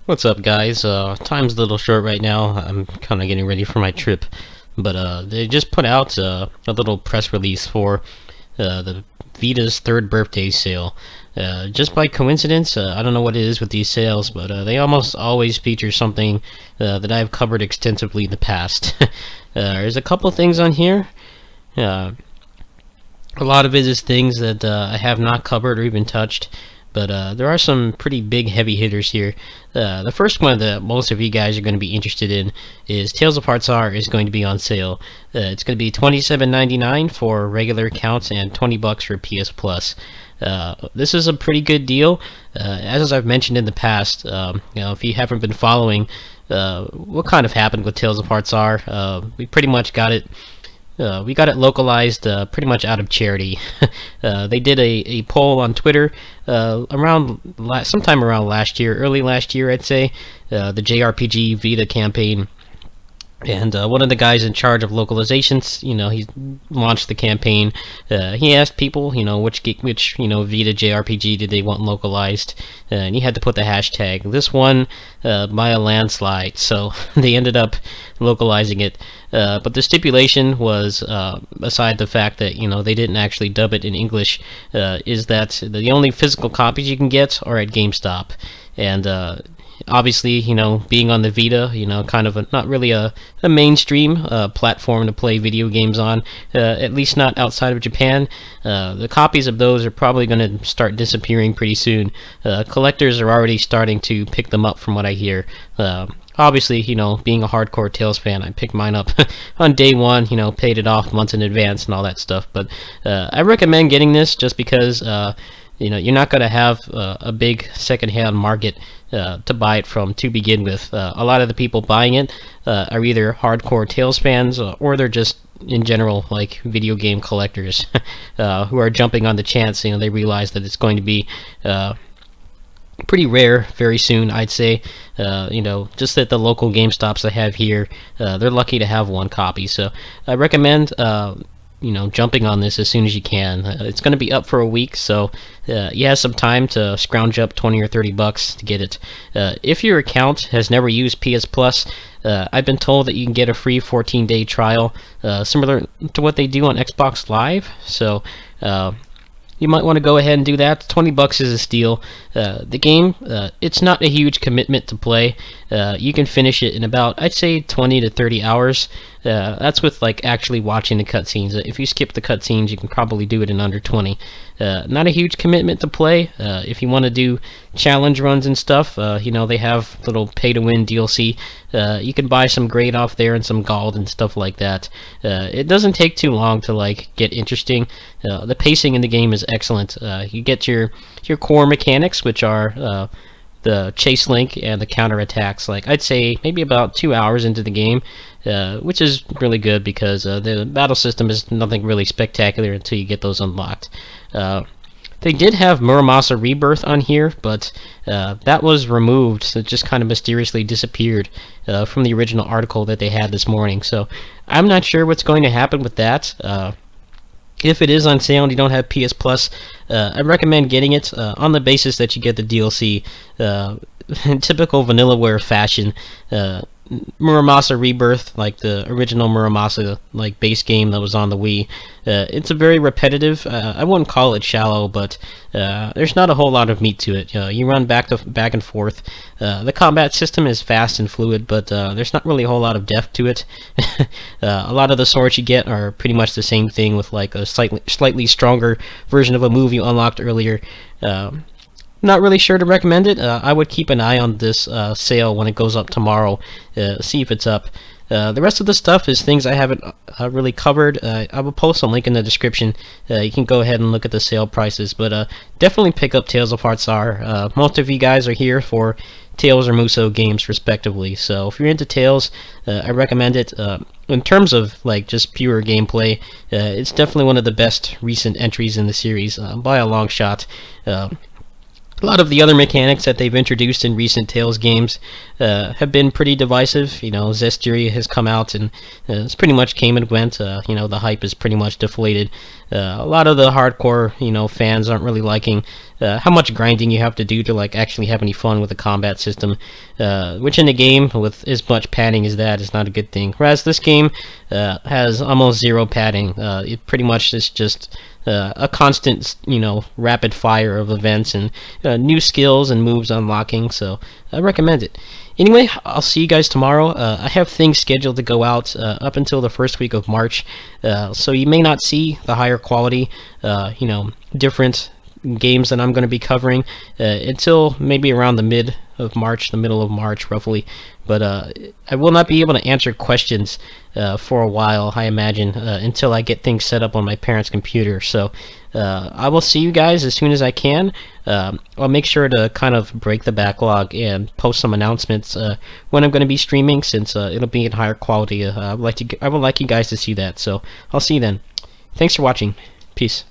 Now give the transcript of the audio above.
What's up, guys? Time's a little short right now. I'm kind of getting ready for my trip, but they just put out a little press release for the Vita's third birthday sale. Just by coincidence, I don't know what it is with these sales, but they almost always feature something that I've covered extensively in the past. There's a couple things on here. Uh, a lot of it is things that I have not covered or even touched, but there are some pretty big heavy hitters here. The first one that most of you guys are going to be interested in is Tales of Hearts R is going to be on sale. It's going to be $27.99 for regular accounts and $20 for PS Plus. This is a pretty good deal. As I've mentioned in the past, if you haven't been following what kind of happened with Tales of Hearts R, we pretty much got it. We got it localized pretty much out of charity. They did a poll on Twitter sometime around last year, early last year, I'd say, the JRPG Vita campaign. And one of the guys in charge of localizations, he launched the campaign. He asked people, which Vita JRPG did they want localized, and he had to put the hashtag. This one by a landslide, so they ended up localizing it. But the stipulation was, aside the fact that they didn't actually dub it in English, is that the only physical copies you can get are at GameStop, and obviously, being on the Vita, kind of not really a mainstream platform to play video games on, at least not outside of Japan. The copies of those are probably going to start disappearing pretty soon. Collectors are already starting to pick them up, from what I hear. Obviously, being a hardcore Tales fan, I picked mine up on day one, paid it off months in advance and all that stuff. But I recommend getting this just because you're not going to have a big secondhand market to buy it from to begin with. A lot of the people buying it are either hardcore Tales fans or they're just in general like video game collectors who are jumping on the chance. They realize that it's going to be pretty rare very soon, I'd say. Just at the local GameStops I have here, they're lucky to have one copy. So I recommend jumping on this as soon as you can. It's going to be up for a week, so you have some time to scrounge up 20 or 30 bucks to get it. If your account has never used PS Plus, I've been told that you can get a free 14-day trial, similar to what they do on Xbox Live. So you might want to go ahead and do that. 20 bucks is a steal. The game, it's not a huge commitment to play. You can finish it in about, I'd say, 20 to 30 hours. That's with like actually watching the cutscenes. If you skip the cutscenes, you can probably do it in under 20. Not a huge commitment to play. If you want to do challenge runs and stuff, they have little pay-to-win DLC. You can buy some grade off there and some gold and stuff like that. It doesn't take too long to like get interesting. The pacing in the game is excellent. You get your core mechanics, which are the chase link and the counter attacks. Like I'd say maybe about 2 hours into the game, which is really good because the battle system is nothing really spectacular until you get those unlocked. They did have Muramasa Rebirth on here, but that was removed. It just kind of mysteriously disappeared from the original article that they had this morning. So I'm not sure what's going to happen with that. If it is on sale and you don't have PS Plus, I recommend getting it on the basis that you get the DLC. In typical Vanillaware fashion, Muramasa Rebirth, like the original Muramasa like base game that was on the Wii, it's a very repetitive. I wouldn't call it shallow, but there's not a whole lot of meat to it. You run back and forth. The combat system is fast and fluid, but there's not really a whole lot of depth to it. A lot of the swords you get are pretty much the same thing with like a slightly stronger version of a move you unlocked earlier. Not really sure to recommend it. I would keep an eye on this sale when it goes up tomorrow, see if it's up. The rest of the stuff is things I haven't really covered. I will post a link in the description. You can go ahead and look at the sale prices, but definitely pick up Tales of Hearts R. Most of you guys are here for Tales or Musou games, respectively. So if you're into Tales, I recommend it. In terms of like just pure gameplay, it's definitely one of the best recent entries in the series by a long shot. A lot of the other mechanics that they've introduced in recent Tales games have been pretty divisive. Zestiria has come out and it's pretty much came and went. The hype is pretty much deflated. A lot of the hardcore, fans aren't really liking how much grinding you have to do to like actually have any fun with the combat system. Which in the game with as much padding as that is not a good thing. Whereas this game has almost zero padding. It pretty much is just a constant, rapid fire of events and new skills and moves unlocking. So I recommend it. Anyway, I'll see you guys tomorrow. I have things scheduled to go out up until the first week of March, so you may not see the higher quality, different games that I'm going to be covering until maybe around the middle of March roughly. But I will not be able to answer questions for a while, I imagine, until I get things set up on my parents' computer. So I will see you guys as soon as I can. I'll make sure to kind of break the backlog and post some announcements when I'm going to be streaming, since it'll be in higher quality. I would like you guys to see that. So I'll see you then. Thanks for watching. Peace.